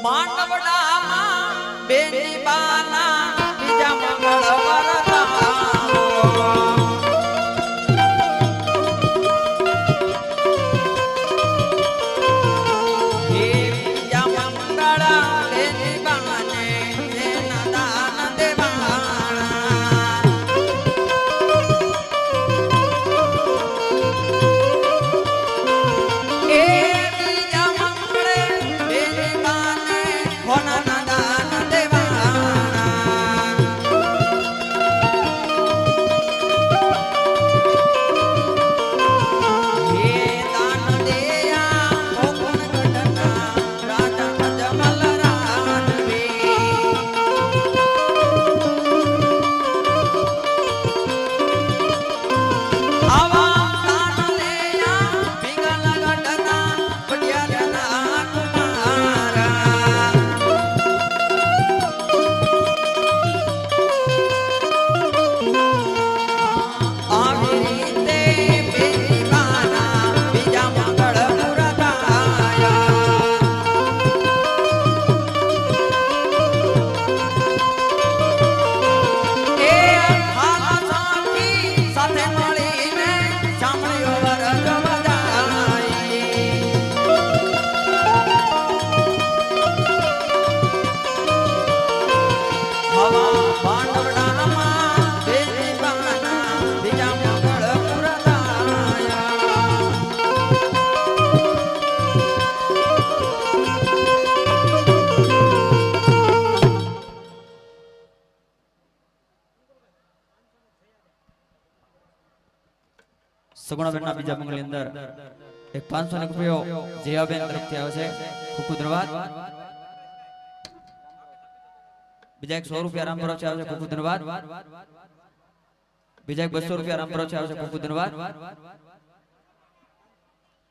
માંડવડામાં બેની બાના બીજા મંગળવાર સગુણાબેનના બીજા મંગળની અંદર એક 500 રૂપિયો જયાબેન તરફથી આવે છે. ખૂબ ખૂબ ધન્યવાદ. બીજા એક 100 રૂપિયા રામ તરફથી આવે છે. ખૂબ ખૂબ ધન્યવાદ. બીજા એક 200 રૂપિયા રામ તરફથી આવે છે. ખૂબ ખૂબ ધન્યવાદ.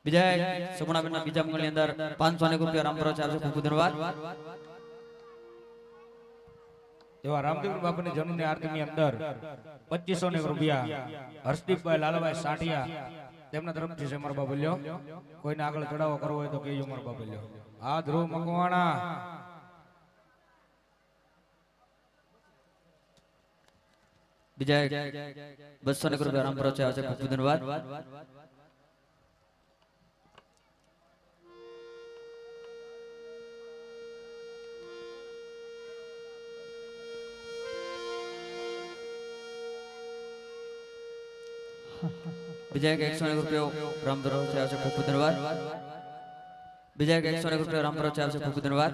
બીજા એક સગુણાબેનના બીજા મંગળની અંદર 500 રૂપિયા રામ તરફથી આવે છે. ખૂબ ખૂબ ધન્યવાદ. એવા રામદેવ બાપુની જન્મની આરતીની અંદર 2500 રૂપિયા હર્ષદીપભાઈ લાલાભાઈ સાઠિયા તેમના તરફથી છે મારા બાબલ્યો. કોઈને આગળ ચડાવો કરવો હોય તો કહેજો મારા બાબલ્યો. આ ધ્રુવ મકવાણા બીજા 200 રૂપિયા રામ તરફથી આવે છે. ખૂબ ખૂબ ધન્યવાદ. બીજા એક 100 રૂપિયો રામ તરફથી આવે છે. ખૂબ ખૂબ ધન્યવાદ. બીજા એક 100 રૂપિયા રામ તરફથી આવે છે. ખૂબ ખૂબ ધન્યવાદ.